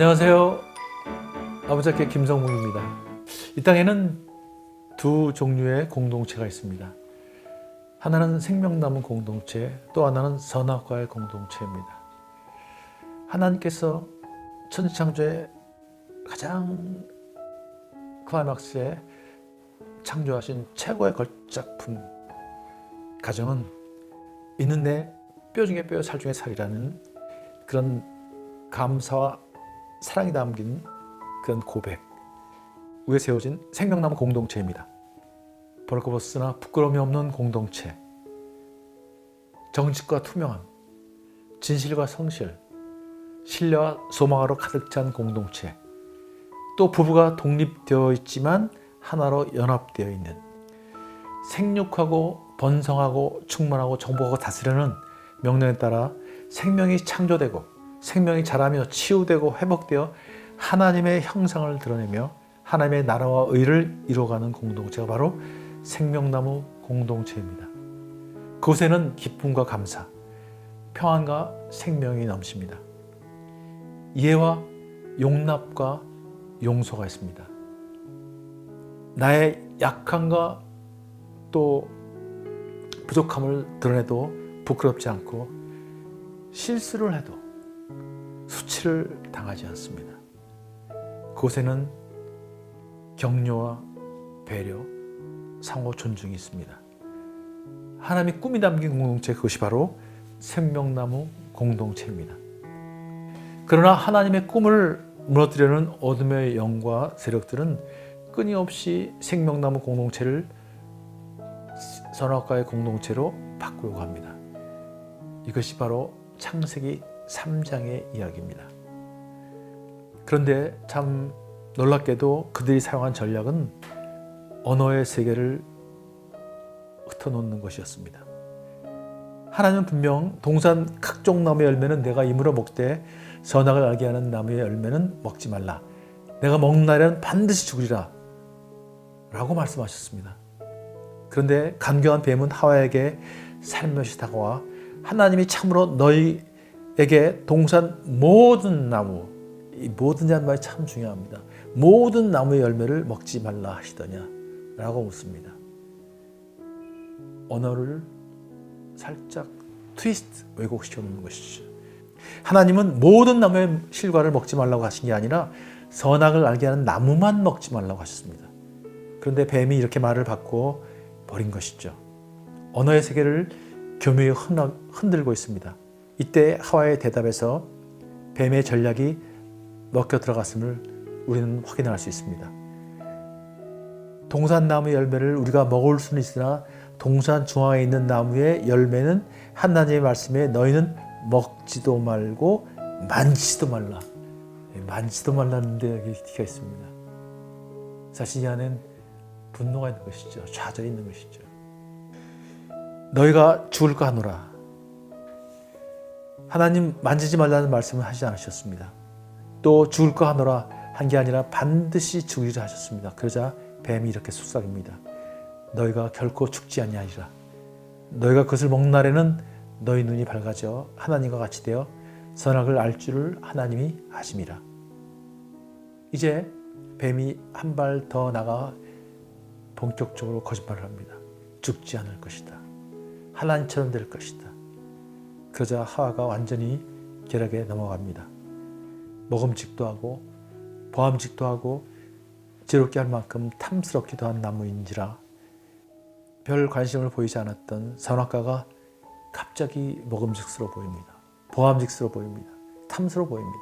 안녕하세요. 아부작계 김성묵입니다. 이 땅에는 두 종류의 공동체가 있습니다. 하나는 생명나무 공동체, 또 하나는 선악과의 공동체입니다. 하나님께서 천지창조의 가장 클라이막스에 창조하신 최고의 걸작품 가정은 있는 내 뼈 중에 뼈, 살 중에 살이라는 그런 감사와 사랑이 담긴 그런 고백 위에 세워진 생명나무 공동체입니다. 벌거벗으나 부끄러움이 없는 공동체, 정직과 투명함, 진실과 성실, 신뢰와 소망으로 가득 찬 공동체, 또 부부가 독립되어 있지만 하나로 연합되어 있는, 생육하고 번성하고 충만하고 정복하고 다스리는 명령에 따라 생명이 창조되고 생명이 자라며 치유되고 회복되어 하나님의 형상을 드러내며 하나님의 나라와 의를 이루어가는 공동체가 바로 생명나무 공동체입니다. 그곳에는 기쁨과 감사, 평안과 생명이 넘칩니다. 이해와 용납과 용서가 있습니다. 나의 약함과 또 부족함을 드러내도 부끄럽지 않고 실수를 해도 수치를 당하지 않습니다. 그곳에는 격려와 배려, 상호 존중이 있습니다. 하나님의 꿈이 담긴 공동체, 그것이 바로 생명나무 공동체입니다. 그러나 하나님의 꿈을 무너뜨리려는 어둠의 영과 세력들은 끊임없이 생명나무 공동체를 선악과의 공동체로 바꾸려고 합니다. 이것이 바로 창세기 3장의 이야기입니다. 그런데 참 놀랍게도 그들이 사용한 전략은 언어의 세계를 흩어놓는 것이었습니다. 하나님은 분명 동산 각종 나무의 열매는 내가 이물어 먹되 선악을 알게 하는 나무의 열매는 먹지 말라. 내가 먹는 날에는 반드시 죽으리라 라고 말씀하셨습니다. 그런데 간교한 뱀은 하와에게 살며시 다가와 하나님이 참으로 너희에게 동산 모든 나무, 이 모든이라는 말이 참 중요합니다. 모든 나무의 열매를 먹지 말라 하시더냐 라고 묻습니다. 언어를 살짝 트위스트, 왜곡시켜 놓는 것이죠. 하나님은 모든 나무의 실과를 먹지 말라고 하신 게 아니라 선악을 알게 하는 나무만 먹지 말라고 하셨습니다. 그런데 뱀이 이렇게 말을 받고 버린 것이죠. 언어의 세계를 교묘히 흔들고 있습니다. 이때 하와의 대답에서 뱀의 전략이 먹혀 들어갔음을 우리는 확인할 수 있습니다. 동산나무 열매를 우리가 먹을 수는 있으나 동산 중앙에 있는 나무의 열매는 하나님의 말씀에 너희는 먹지도 말고 만지지도 말라. 만지도 말라는 데가 있습니다. 자신이 안엔 분노가 있는 것이죠. 좌절이 있는 것이죠. 너희가 죽을까 하노라. 하나님 만지지 말라는 말씀을 하지 않으셨습니다. 또 죽을까 하노라 한 게 아니라 반드시 죽으리라 하셨습니다. 그러자 뱀이 이렇게 속삭입니다. 너희가 결코 죽지 아니하리라. 너희가 그것을 먹는 날에는 너희 눈이 밝아져 하나님과 같이 되어 선악을 알 줄을 하나님이 아심이라. 이제 뱀이 한 발 더 나가 본격적으로 거짓말을 합니다. 죽지 않을 것이다. 하나님처럼 될 것이다. 그러자 하와가 완전히 결핵에 넘어갑니다. 먹음직도 하고 보암직도 하고 지롭게 할 만큼 탐스럽기도 한 나무인지라 별 관심을 보이지 않았던 선악과가 갑자기 먹음직스러워 보입니다. 보암직스러워 보입니다. 탐스러워 보입니다.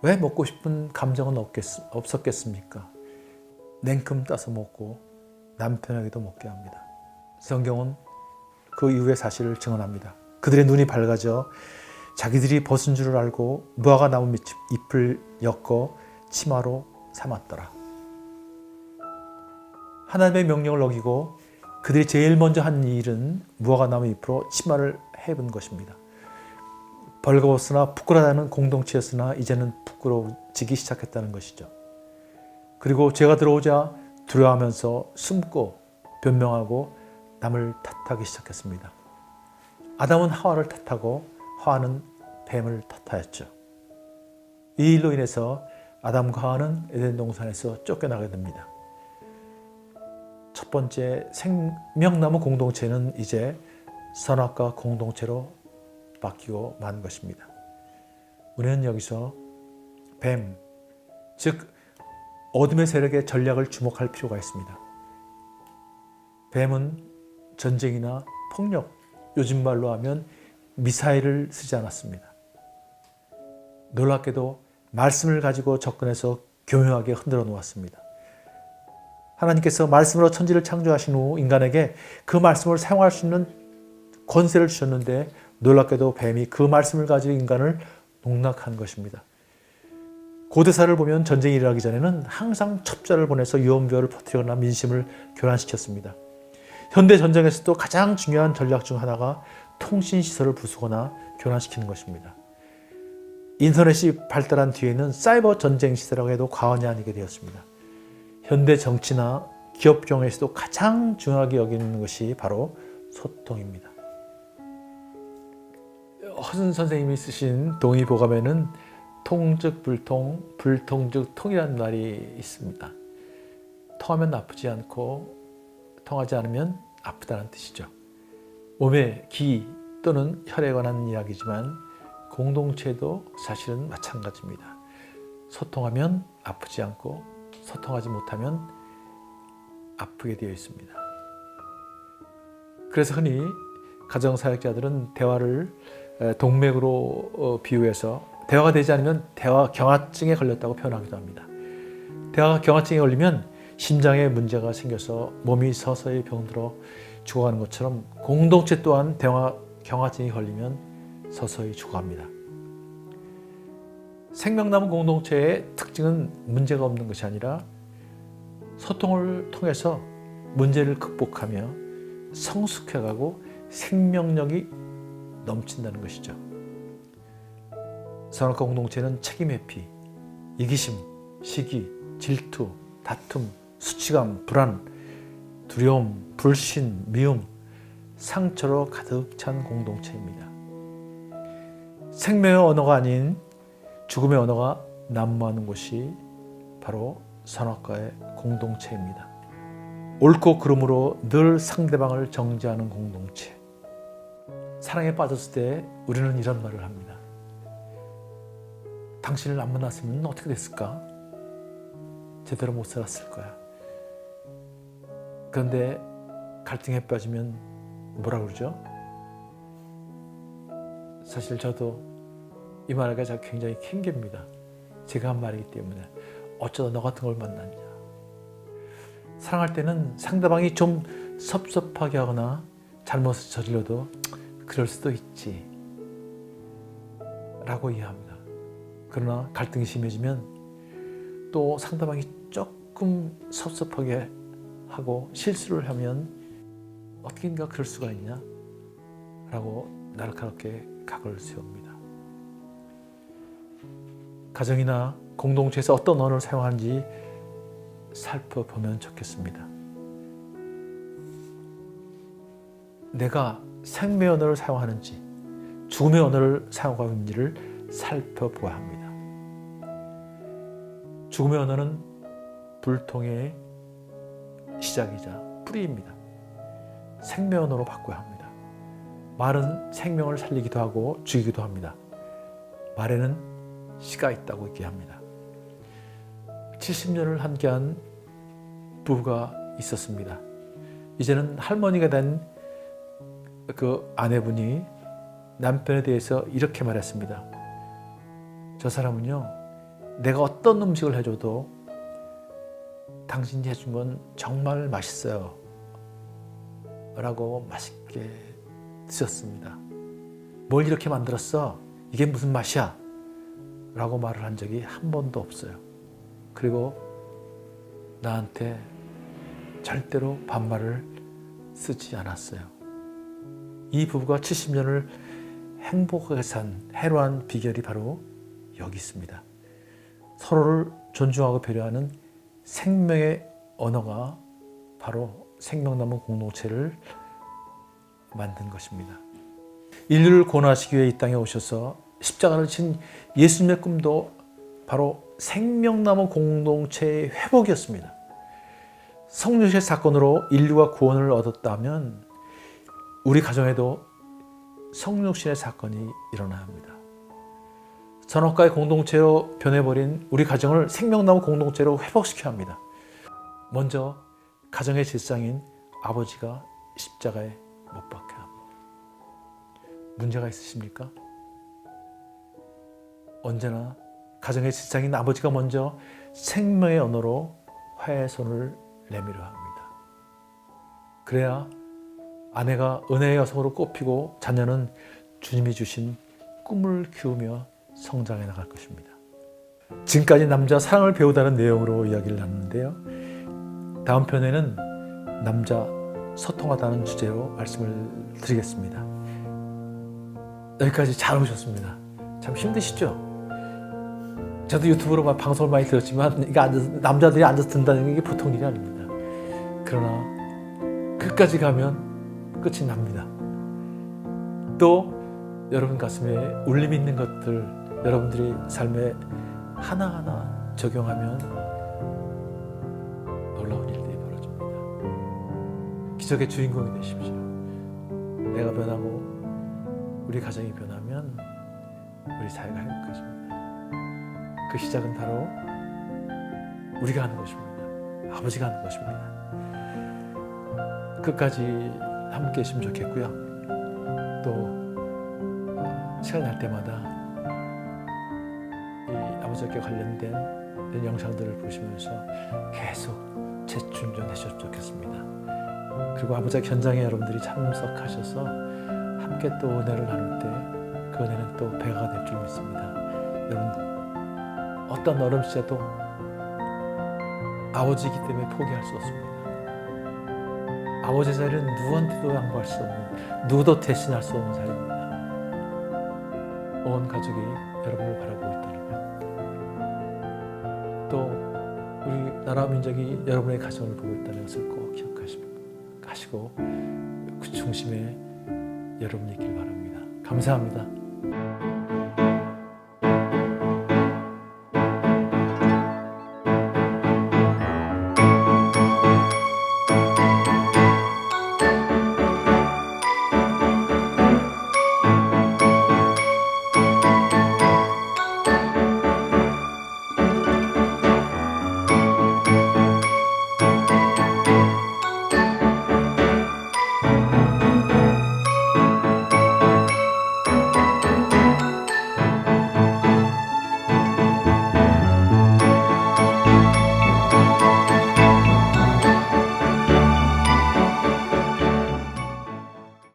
왜 먹고 싶은 감정은 없었겠습니까? 냉큼 따서 먹고 남편에게도 먹게 합니다. 성경은 그 이후의 사실을 증언합니다. 그들의 눈이 밝아져 자기들이 벗은 줄을 알고 무화과 나무 잎을 엮어 치마로 삼았더라. 하나님의 명령을 어기고 그들이 제일 먼저 한 일은 무화과 나무 잎으로 치마를 해입은 것입니다. 벌거벗으나 부끄러워하는 공동체였으나 이제는 부끄러워지기 시작했다는 것이죠. 그리고 죄가 들어오자 두려워하면서 숨고 변명하고 남을 탓하기 시작했습니다. 아담은 하와를 탓하고 하와는 뱀을 탓하였죠. 이 일로 인해서 아담과 하와는 에덴 동산에서 쫓겨나게 됩니다. 첫 번째 생명나무 공동체는 이제 선악과 공동체로 바뀌고 만 것입니다. 우리는 여기서 뱀, 즉 어둠의 세력의 전략을 주목할 필요가 있습니다. 뱀은 전쟁이나 폭력, 요즘 말로 하면 미사일을 쓰지 않았습니다. 놀랍게도 말씀을 가지고 접근해서 교묘하게 흔들어 놓았습니다. 하나님께서 말씀으로 천지를 창조하신 후 인간에게 그 말씀을 사용할 수 있는 권세를 주셨는데 놀랍게도 뱀이 그 말씀을 가지고 인간을 농락한 것입니다. 고대사를 보면 전쟁이 일어나기 전에는 항상 첩자를 보내서 유언비어를 퍼뜨리거나 민심을 교란시켰습니다. 현대 전쟁에서도 가장 중요한 전략 중 하나가 통신시설을 부수거나 교란시키는 것입니다. 인터넷이 발달한 뒤에는 사이버 전쟁 시대라고 해도 과언이 아니게 되었습니다. 현대 정치나 기업 경영에서도 가장 중요하게 여기는 것이 바로 소통입니다. 허준 선생님이 쓰신 동의보감에는 통즉 불통, 불통즉 통이라는 말이 있습니다. 통하면 나쁘지 않고 통하지 않으면 아프다는 뜻이죠. 몸의 기 또는 혈에 관한 이야기지만 공동체도 사실은 마찬가지입니다. 소통하면 아프지 않고 소통하지 못하면 아프게 되어 있습니다. 그래서 흔히 가정사역자들은 대화를 동맥으로 비유해서 대화가 되지 않으면 대화 경화증에 걸렸다고 표현하기도 합니다. 대화 경화증에 걸리면 심장에 문제가 생겨서 몸이 서서히 병들어 죽어가는 것처럼 공동체 또한 대화 경화증이 걸리면 서서히 죽어갑니다. 생명나무 공동체의 특징은 문제가 없는 것이 아니라 소통을 통해서 문제를 극복하며 성숙해가고 생명력이 넘친다는 것이죠. 선악과 공동체는 책임 회피, 이기심, 시기, 질투, 다툼, 수치감, 불안, 두려움, 불신, 미움, 상처로 가득 찬 공동체입니다. 생명의 언어가 아닌 죽음의 언어가 난무하는 곳이 바로 선악과의 공동체입니다. 옳고 그름으로 늘 상대방을 정죄하는 공동체. 사랑에 빠졌을 때 우리는 이런 말을 합니다. 당신을 안 만났으면 어떻게 됐을까? 제대로 못 살았을 거야. 그런데 갈등에 빠지면 뭐라 그러죠? 사실 저도 이 말하기가 굉장히 캥깁니다. 제가 한 말이기 때문에 어쩌다 너 같은 걸 만났냐. 사랑할 때는 상대방이 좀 섭섭하게 하거나 잘못을 저질러도 그럴 수도 있지 라고 이해합니다. 그러나 갈등이 심해지면 또 상대방이 조금 섭섭하게 하고 실수를 하면 어떻게인가 그럴 수가 있냐 라고 날카롭게 각을 세웁니다. 가정이나 공동체에서 어떤 언어를 사용하는지 살펴보면 좋겠습니다. 내가 생명의 언어를 사용하는지 죽음의 언어를 사용하고 있는지를 살펴보아야 합니다. 죽음의 언어는 불통의 시작이자 뿌리입니다. 생명의 언어로 바꿔야 합니다. 말은 생명을 살리기도 하고 죽이기도 합니다. 말에는 씨가 있다고 얘기합니다. 70년을 함께한 부부가 있었습니다. 이제는 할머니가 된 그 아내분이 남편에 대해서 이렇게 말했습니다. 저 사람은요, 내가 어떤 음식을 해줘도 당신이 해준 건 정말 맛있어요 라고 맛있게 드셨습니다. 뭘 이렇게 만들었어? 이게 무슨 맛이야? 라고 말을 한 적이 한 번도 없어요. 그리고 나한테 절대로 반말을 쓰지 않았어요. 이 부부가 70년을 행복하게 산 해로한 비결이 바로 여기 있습니다. 서로를 존중하고 배려하는 생명의 언어가 바로 생명나무 공동체를 만든 것입니다. 인류를 구원하시기 위해 이 땅에 오셔서 십자가를 진 예수님의 꿈도 바로 생명나무 공동체의 회복이었습니다. 성령의 사건으로 인류가 구원을 얻었다면 우리 가정에도 성육신의 사건이 일어나야 합니다. 선악과의 공동체로 변해버린 우리 가정을 생명나무 공동체로 회복시켜야 합니다. 먼저 가정의 질상인 아버지가 십자가에 못 박혀야 합니다. 문제가 있으십니까? 언제나 가정의 질상인 아버지가 먼저 생명의 언어로 화해의 손을 내밀어야 합니다. 그래야 아내가 은혜의 여성으로 꼽히고 자녀는 주님이 주신 꿈을 키우며 성장해 나갈 것입니다. 지금까지 남자 사랑을 배우다는 내용으로 이야기를 나눴는데요. 다음 편에는 남자 소통하다는 주제로 말씀을 드리겠습니다. 여기까지 잘 오셨습니다. 참 힘드시죠? 저도 유튜브로 방송을 많이 들었지만 이게 남자들이 앉아서 듣는다는 게 보통 일이 아닙니다. 그러나 끝까지 가면 끝이 납니다. 또 여러분 가슴에 울림이 있는 것들 여러분들이 삶에 하나하나 적용하면 놀라운 일들이 벌어집니다. 기적의 주인공이 되십시오. 내가 변하고 우리 가정이 변하면 우리 사회가 행복해집니다. 그 시작은 바로 우리가 하는 것입니다. 아버지가 하는 것입니다. 끝까지 함께 했으면 좋겠고요. 또 시간 날 때마다 이 아버지께 관련된 영상들을 보시면서 계속 재충전해 주셨으면 좋겠습니다. 그리고 아버지 현장에 여러분들이 참석하셔서 함께 또 은혜를 나눌 때 그 은혜는 또 배가 될 줄 믿습니다. 여러분 어떤 어려움 시에도 아버지이기 때문에 포기할 수 없습니다. 아버지 자리는 누구한테도 양보할 수 없는, 누구도 대신할 수 없는 자리입니다. 온 가족이 여러분을 바라보고 있다는 것, 또 우리 나라 민족이 여러분의 가정을 보고 있다는 것을 꼭 기억하시고 그 중심에 여러분이 있길 바랍니다. 감사합니다.